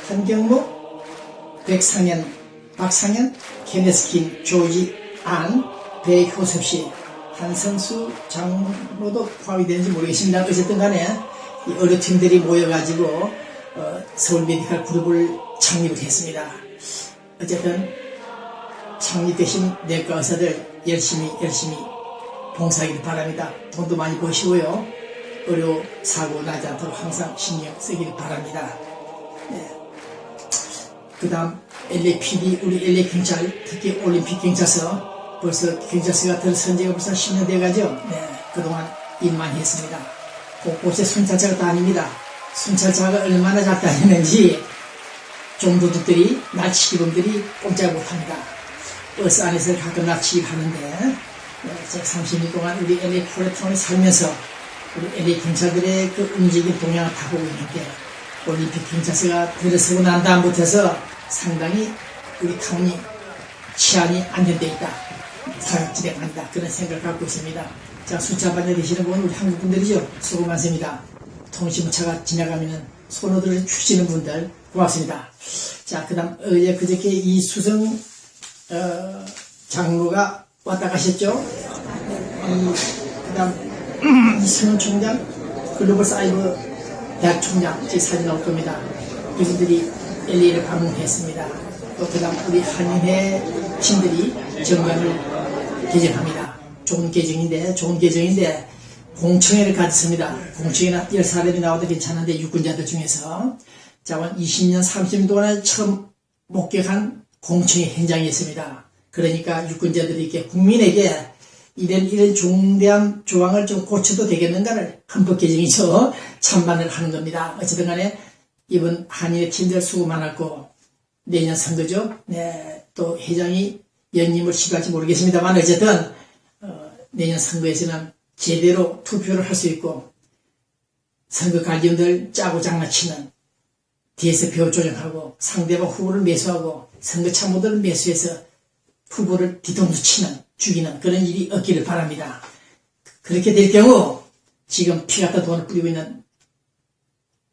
한경목, 백상현, 박상현, 케네스킨, 조지, 안, 배효섭씨, 한성수 장로도 포함이 되는지 모르겠습니다. 어쨌든 간에 이 어르신들이 모여가지고 서울 메디컬 그룹을 창립을 했습니다. 어쨌든 창립되신 내과 의사들 열심히 봉사하기를 바랍니다. 돈도 많이 버시고요. 의료 사고 나지 않도록 항상 신경 쓰기를 바랍니다. 네. 그 다음 LAPD, 우리 LA 경찰, 특히 올림픽 경찰서, 벌써 경찰서가 들어선 지가 벌써 10년 돼가죠. 네. 그동안 일 많이 했습니다. 곳곳에 순찰차가 다닙니다. 순찰차가 얼마나 잘 다니는지 종도둑들이, 납치범들이 꼼짝 못합니다. 버스 안에서 가끔 납치를 하는데, 제가 30년 동안 우리 LA 콜레톤에 살면서 우리 LA 경찰들의 그 움직임 동향을 다 보고 있는데, 올림픽 경찰서가 들어서고 난 다음부터서 상당히 우리 타운이 치안이 안정되어 있다. 사각지대가 아니다. 그런 생각을 갖고 있습니다. 자, 숫자반에 계시는 분은 우리 한국 분들이죠. 수고 많습니다. 통신차가 지나가면은 손으로 주시는 분들 고맙습니다. 자, 그 다음 그저께 이수성 장로가 왔다 가셨죠. 그 다음 이승훈 총장, 글로벌 사이버 대학 총장, 제 사진 나올 겁니다. 이분들이 LA를 방문했습니다. 또 그 다음 우리 한인회 신들이 정관을 개정합니다. 좋은 계정인데 공청회를 가졌습니다. 공청회는 10사람이 나와도 괜찮은데 육군자들 중에서 자, 20년 30년 동안에 처음 목격한 공청회 현장이었습니다. 그러니까 육군자들이 이렇게 국민에게 이런 중대한 조항을 좀 고쳐도 되겠는가를 헌법 개정이죠. 참반을 하는 겁니다. 어쨌든 간에 이번 한인의 팀들 수고 많았고 내년 선거죠. 네, 또 회장이 연임을 시도할지 모르겠습니다만 어쨌든 내년 선거에서는 제대로 투표를 할 수 있고 선거 관리원들 짜고 장난치는 뒤에서 표 조정하고 상대방 후보를 매수하고 선거 참모들을 매수해서 후보를 뒤통수 치는 죽이는 그런 일이 없기를 바랍니다. 그렇게 될 경우 지금 피 같은 돈을 뿌리고 있는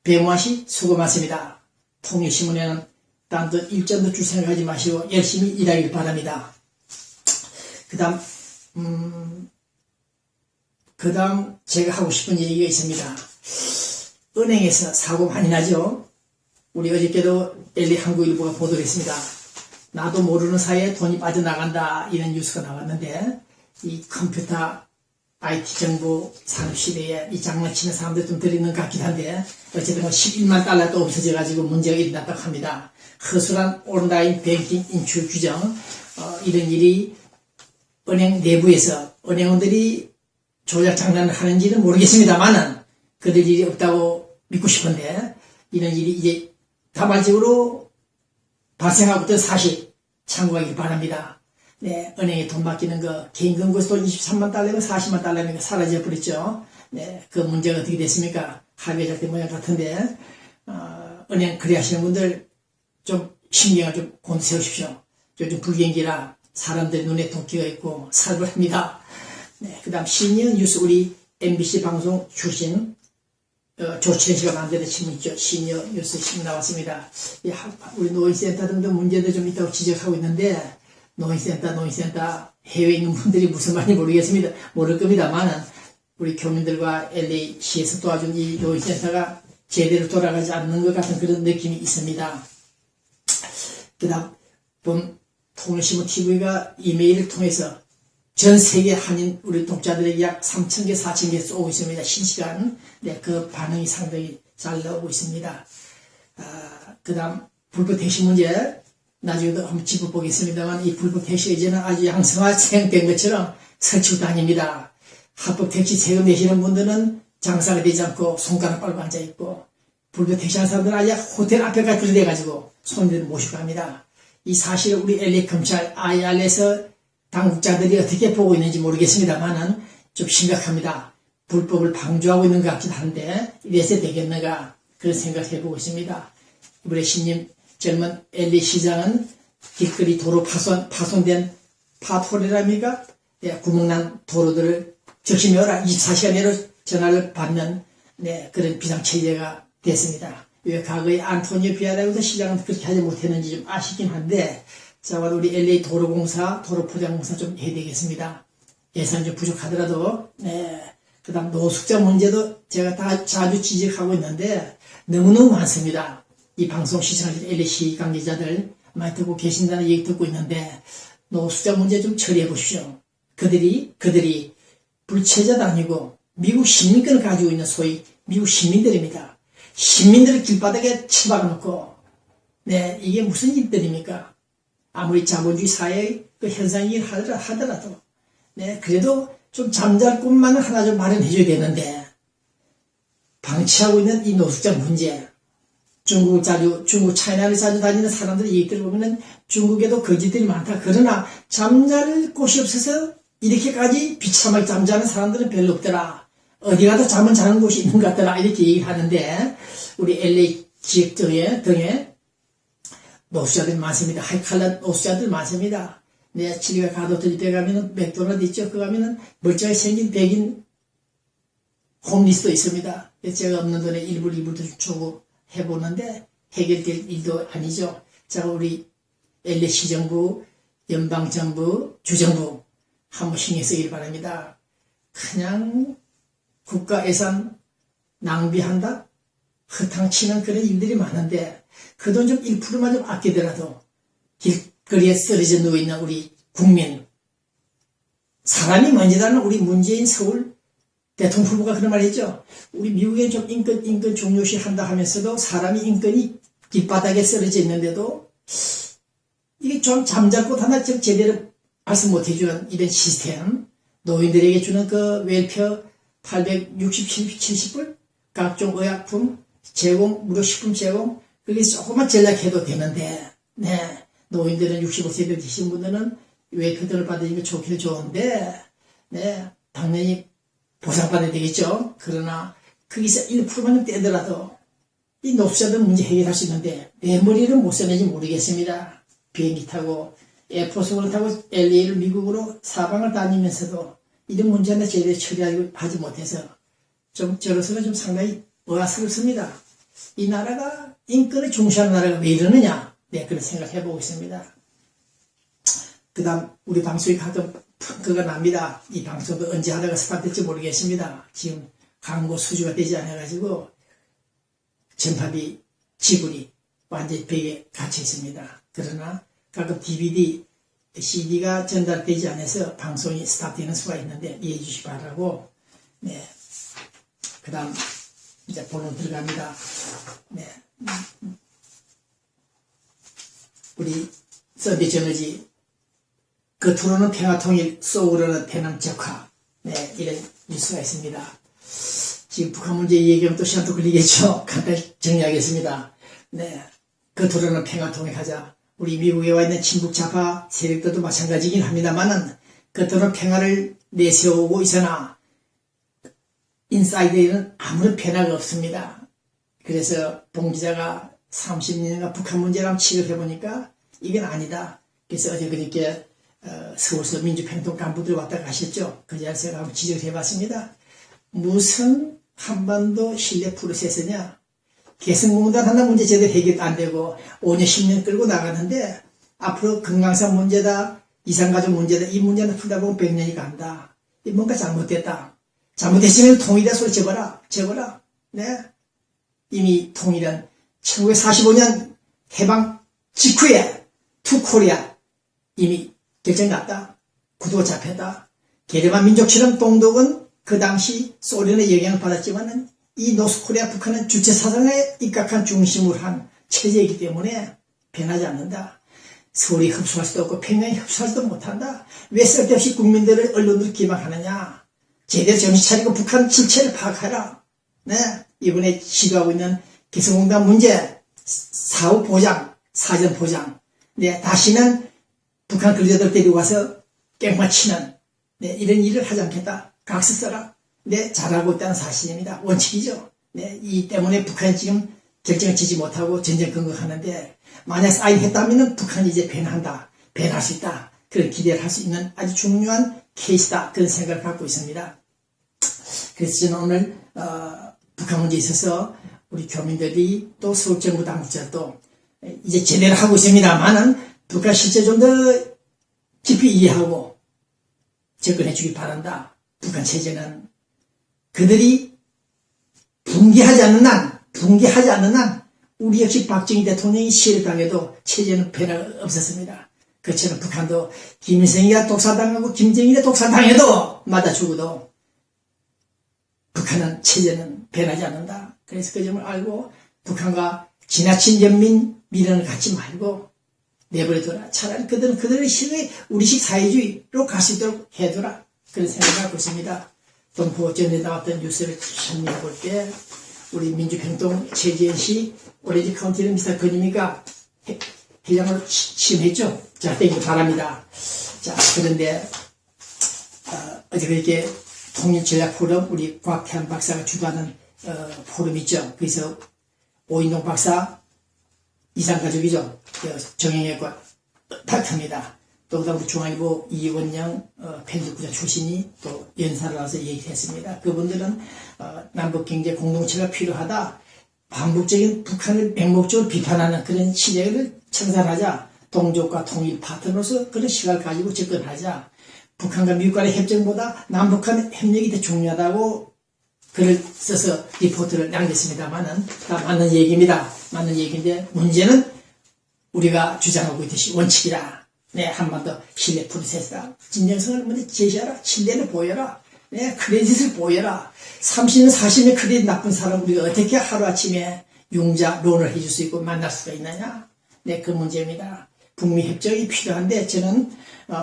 배모아씨 수고 많습니다. 통일신문에는 딴 데 일전도 줄 생각하지 마시고 열심히 일하기를 바랍니다. 그 다음 제가 하고 싶은 얘기가 있습니다. 은행에서 사고 많이 나죠. 우리 어저께도 LA 한국일보가 보도를 했습니다. 나도 모르는 사이에 돈이 빠져나간다 이런 뉴스가 나왔는데 이 컴퓨터 IT 정보 산업 시대에 이 장난치는 사람들 좀 들이는 것 같긴 한데 어쨌든 11만 달러도 없어져가지고 문제가 일어났다고 합니다. 허술한 온라인 뱅킹 인출 규정 이런 일이 은행 내부에서 은행원들이 조작 장난을 하는지는 모르겠습니다만은 그럴 일이 없다고 믿고 싶은데 이런 일이 이제 다발적으로 발생하고 있던 사실 참고하기 바랍니다. 네, 은행에 돈 맡기는 거 개인 금고에서 돈 23만 달러면 40만 달러면 사라져 버렸죠. 네, 그 문제가 어떻게 됐습니까? 합의가 잘 된 모양 같은데 은행 거래하시는 분들 좀 신경을 좀 곤두세우십시오. 요즘 불경기라 사람들의 눈에 동기가 있고 살벌합니다. 네, 그 다음 시니어 뉴스 우리 MBC 방송 출신 조치현 씨가 만드는 신문 있죠. 시니어 뉴스 신문 나왔습니다. 우리 노인센터 등등 문제도 좀 있다고 지적하고 있는데 노인센터 해외에 있는 분들이 무슨 말인지 모를 겁니다만은 우리 교민들과 LA시에서 도와준 이 노인센터가 제대로 돌아가지 않는 것 같은 그런 느낌이 있습니다. 그 다음 본 통일신문 TV가 이메일을 통해서 전 세계 한인 우리 독자들에게 약 3,000개, 4,000개 쏘고 있습니다. 실시간. 네, 그 반응이 상당히 잘 나오고 있습니다. 그 다음 불법 택시 문제 나중에도 한번 짚어보겠습니다만 이 불법 택시 이제는 아주 양성화된 것처럼 설치고 다닙니다. 합법 택시 세금 내시는 분들은 장사가 되지 않고 손가락 빨고 앉아있고 불법 택시 하는 사람들은 아예 호텔 앞에까지 들이대가지고 손님들을 모시고 갑니다. 이 사실을 우리 LA 검찰 IR에서 당국자들이 어떻게 보고 있는지 모르겠습니다만은 좀 심각합니다. 불법을 방조하고 있는 것 같긴 한데 이래서 되겠는가 그런 생각을 해보고 있습니다. 이번에 신임 젊은 LA 시장은 길거리 도로 파손된 파토레랍니까? 네, 구멍난 도로들을 적시며라 24시간 내로 전화를 받는 네, 그런 비상체제가 됐습니다. 왜 과거에 안토니오 비아라고도 시장은 그렇게 하지 못했는지 좀 아쉽긴 한데, 자, 우리 LA 도로공사, 도로포장공사 좀 해야 되겠습니다. 예산이 좀 부족하더라도, 네. 그 다음 노숙자 문제도 제가 다 자주 지적하고 있는데, 너무너무 많습니다. 이 방송 시청하실 LA 관계자들 많이 듣고 계신다는 얘기 듣고 있는데, 노숙자 문제 좀 처리해 보십시오. 그들이 불체자도 아니고, 미국 시민권을 가지고 있는 소위 미국 시민들입니다. 시민들을 길바닥에 처박아놓고, 네, 이게 무슨 일들입니까? 아무리 자본주의 사회의 그 현상이긴 하더라도, 네, 그래도 좀 잠잘 곳만은 하나 좀 마련해줘야 되는데, 방치하고 있는 이 노숙자 문제, 중국 차이나를 자주 다니는 사람들 얘기들 보면은 중국에도 거지들이 많다. 그러나 잠잘 곳이 없어서 이렇게까지 비참하게 잠자는 사람들은 별로 없더라. 어디 가도 잠은 자는 곳이 있는 것 같더라. 이렇게 얘기를 하는데, 우리 LA 지역 등에 노숙자들이 많습니다. 하이칼라 노숙자들 많습니다. 네, 지리가 가도들집에 가면은 맥도날드 있죠. 그 가면은 멀쩡하게 생긴 백인 홈리스도 있습니다. 제가 없는 돈에 일부도 주고 해보는데 해결될 일도 아니죠. 자, 우리 LA 시정부, 연방정부, 주정부 한번 신경 쓰기를 바랍니다. 그냥 국가 예산 낭비한다? 허탕치는 그런 일들이 많은데 그 돈 좀 1%만 좀 아끼더라도 길거리에 쓰러져 누워있는 우리 국민, 사람이 먼저라는 우리 문재인 서울 대통령 후보가 그런 말 했죠. 우리 미국에 좀 인권 중요시 한다 하면서도 사람이 인권이 길바닥에 쓰러져 있는데도 이게 좀 잠잘 곳 하나 좀 제대로 말씀 못 해주는 이런 시스템, 노인들에게 주는 그 웰페어 860, 70불, 각종 의약품 제공, 무료 식품 제공, 그게 조금만 전략해도 되는데, 네, 노인들은 65세 되신 분들은 웰페어를 받으니까 좋기는 좋은데, 네, 당연히 보상받아야 되겠죠. 그러나 거기서 1%만 좀 떼더라도 이 노숙자들 문제 해결할 수 있는데 내 머리를 못 써내지 모르겠습니다. 비행기 타고 에어포스를 타고 LA를 미국으로 사방을 다니면서도 이런 문제 하나 제대로 처리하지 못해서 좀 저로서는 좀 상당히 의아스럽습니다. 이 나라가 인권을 중시하는 나라가 왜 이러느냐, 네, 그런 생각을 해보고 있습니다. 그 다음 우리 방송이 가끔 그가 납니다. 이 방송도 언제 하다가 스탑될지 모르겠습니다. 지금 광고 수주가 되지 않아가지고 전파비 지불이 완전히 벽에 갇혀 있습니다. 그러나 가끔 DVD, CD가 전달되지 않아서 방송이 스탑되는 수가 있는데 이해해 주시기 바라고, 네. 그 다음 이제 본론 들어갑니다. 네. 우리 썬데이 저널지 겉으로는 평화통일, 속으로는 대남적화, 네, 이런 뉴스가 있습니다. 지금 북한 문제 얘기하면 또 시간도 걸리겠죠. 간단히 정리하겠습니다. 네, 겉으로는 평화통일하자. 우리 미국에 와 있는 친북 좌파 세력들도 마찬가지긴 합니다만은 겉으로는 평화를 내세우고 있으나 인사이드에는 아무런 변화가 없습니다. 그래서 봉 기자가 30년간 북한 문제랑 취급해보니까 이건 아니다. 그래서 어제 그저께 서울서 민주평통 간부들 왔다 가셨죠. 그 자리에서 제가 한번 지적을 해봤습니다. 무슨 한반도 신뢰 프로세스냐. 개성공단 하나 문제 제대로 해결 안 되고 5년 10년 끌고 나가는데 앞으로 금강산 문제다, 이산가족 문제다, 이 문제는 풀다 보면 100년이 간다. 뭔가 잘못됐다. 잘못됐으면 통일이라 소리 접어라. 네. 이미 통일은 1945년 해방 직후에 투 코리아 이미 결정 났다. 구도 잡혔다. 게르만 민족처럼 동독은 그 당시 소련의 영향을 받았지만은 이 노스코리아 북한은 주체 사상에 입각한 중심으로 한 체제이기 때문에 변하지 않는다. 서울이 흡수할 수도 없고 평양이 흡수하지도 못한다. 왜 쓸데없이 국민들을 언론으로 기망하느냐. 제대로 정신 차리고 북한 실체를 파악하라. 네, 이번에 시도하고 있는 개성공단 문제, 사후 보장, 사전 보장. 네, 다시는 북한 근로자들 데리고 와서 깽마치는, 네, 이런 일을 하지 않겠다. 각서 써라. 네, 잘하고 있다는 사실입니다. 원칙이죠. 네, 이 때문에 북한이 지금 결정을 지지 못하고 전쟁 근거하는데, 만약 사인했다면 북한이 이제 변한다. 변할 수 있다. 그런 기대를 할 수 있는 아주 중요한 케이스다. 그런 생각을 갖고 있습니다. 그래서 저는 오늘, 북한 문제에 있어서 우리 교민들이 또 서울정부 당국자도 이제 제대로 하고 있습니다만은 북한 실제 좀 더 깊이 이해하고 접근해 주기 바란다. 북한 체제는 그들이 붕괴하지 않는 한 우리 역시 박정희 대통령이 시해당해도 체제는 변화가 없었습니다. 그처럼 북한도 김일성이가 독사당하고 김정일이 독사당해도 맞아 죽어도 북한은 체제는 변하지 않는다. 그래서 그 점을 알고 북한과 지나친 연민 미련을 갖지 말고 내버려둬라. 차라리 그들의 식의 우리식 사회주의로 갈 수 있도록 해둬라. 그런 생각을 갖고 있습니다. 동포 전에 나왔던 뉴스를 정리해 볼 때 우리 민주평통 최지현 씨 오렌지 카운티는 미스터 건임이가 회장을 취임했죠. 자, 되길 바랍니다. 자, 그런데 어제 그렇게 통일전략포럼 우리 곽태환 박사가 주도하는 포럼 있죠. 그래서 오인동 박사 이상가족이죠. 정형외과 닥터입니다. 또 우리 중앙일보 이원영 편집부장 출신이 또 연사를 와서 얘기를 했습니다. 그분들은 남북경제 공동체가 필요하다. 반복적인 북한을 맹목적으로 비판하는 그런 시대를 청산하자. 동족과 통일 파트너로서 그런 시각을 가지고 접근하자. 북한과 미국 간의 협정보다 남북한 협력이 더 중요하다고 글을 써서 리포트를 남겼습니다만은 다 맞는 얘기입니다. 맞는 얘기인데 문제는 우리가 주장하고 있듯이 원칙이라. 네, 한반도 신뢰 프로세스다. 진정성을 먼저 제시하라. 신뢰를 보여라. 네, 크레딧을 보여라. 30년, 40년 크레딧 나쁜 사람 우리가 어떻게 하루아침에 융자, 론을 해줄 수 있고 만날 수가 있느냐. 네, 그 문제입니다. 북미 협정이 필요한데 저는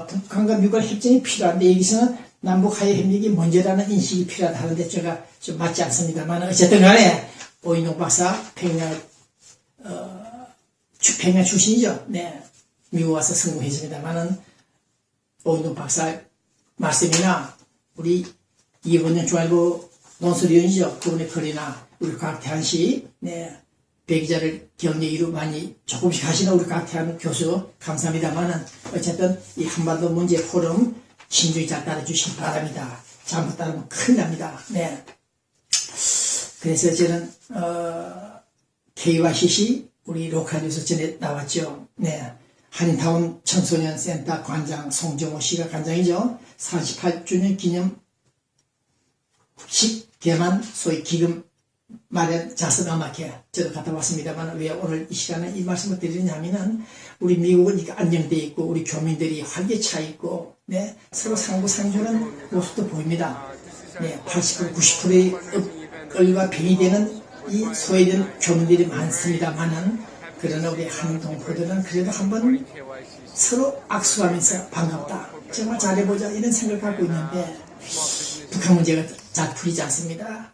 북한과 미국의 협정이 필요한데 여기서는 남북 하해 협력이 문제라는 인식이 필요하다 하는데 제가 좀 맞지 않습니다만 어쨌든 간에 오인동 박사 평양 출신이죠. 네, 미국 와서 성공했습니다만은 오인동 박사 말씀이나 우리 이원영 중앙일보 논설위원이죠. 그분의 글이나 우리 곽태환 씨, 네, 배기자를 격려이로 많이 조금씩 하시는 우리 곽태환 교수 감사합니다만은 어쨌든 이 한반도 문제 포럼 신중히 잘 따라주시기 바랍니다. 잘못 따르면 큰일 납니다. 네. 그래서 저는 KYCC 우리 로컬뉴스 전에 나왔죠. 네. 한인타운 청소년 센터 관장 송정호 씨가 관장이죠. 48주년 기념식 개만 소위 기금 마련 자선 음악회 저도 갔다 왔습니다만 왜 오늘 이 시간에 이 말씀을 드리냐면은 우리 미국은 이렇게 안정되어 있고 우리 교민들이 활기차 있고 네, 서로 상부상조하는 모습도 보입니다. 네, 80% 90%의 을과 병이 되는 이 소외된 교민들이 많습니다만은 그러나 우리 한인 동포들은 그래도 한번 서로 악수하면서 반갑다. 정말 잘해보자 이런 생각을 갖고 있는데 북한 문제가 잘 풀리지 않습니다.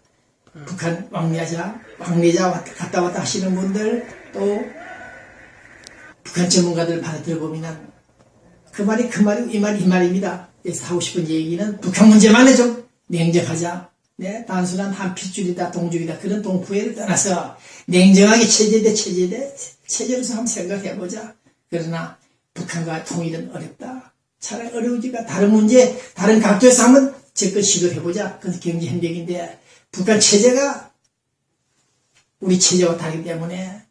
북한 왕래자 갔다 왔다 하시는 분들 또 북한 전문가들 말을 들어보면 그 말이 이 말입니다. 그래서 하고 싶은 얘기는 북한 문제만에 좀 냉정하자. 네, 단순한 한 핏줄이다 동족이다 그런 동포애를 떠나서 냉정하게 체제로서 한번 생각해보자. 그러나 북한과 통일은 어렵다. 차라리 어려우니까 다른 문제 다른 각도에서 한번 접근 시도를 해보자. 그건 경제 협력인데 북한 체제가 우리 체제와 다르기 때문에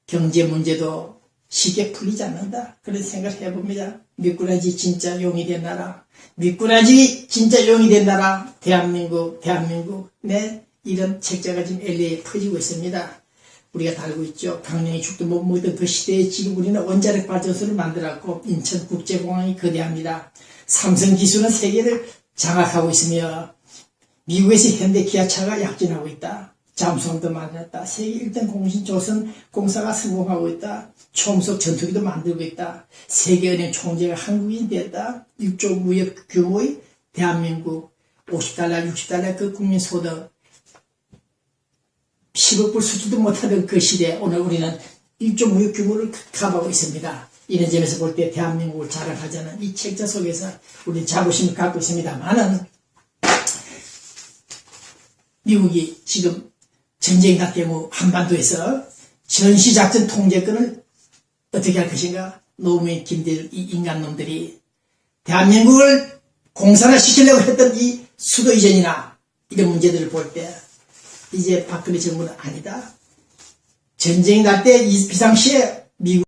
경제 문제도 쉽게 풀리지 않는다. 그런 생각을 해봅니다. 미꾸라지 진짜 용이 된 나라. 미꾸라지 진짜 용이 된 나라. 대한민국. 네, 이런 책자가 지금 LA에 퍼지고 있습니다. 우리가 달고 있죠. 강릉이 죽도 못 먹던 그 시대에 지금 우리는 원자력 발전소를 만들었고 인천국제공항이 거대합니다. 삼성기술은 세계를 장악하고 있으며 미국에서 현대 기아차가 약진하고 있다. 잠수함도 만들었다. 세계 1등 공신 조선 공사가 성공하고 있다. 초음속 전투기도 만들고 있다. 세계은행 총재가 한국인이 됐다. 6조 무역 규모의 대한민국 50달러, 60달러 그 국민소득 10억 불 수주도 못하던 그 시대에 오늘 우리는 1조 무역 규모를 커버하고 있습니다. 이런 점에서 볼 때 대한민국을 자랑하자는 이 책자 속에서 우리는 자부심을 갖고 있습니다만은 미국이 지금 전쟁 날 경우 한반도에서 전시작전 통제권을 어떻게 할 것인가? 노무현, 김대중 이 인간놈들이 대한민국을 공산화시키려고 했던 이 수도 이전이나 이런 문제들을 볼 때 이제 박근혜 정부는 아니다. 전쟁이 날 때 이 비상시에 미국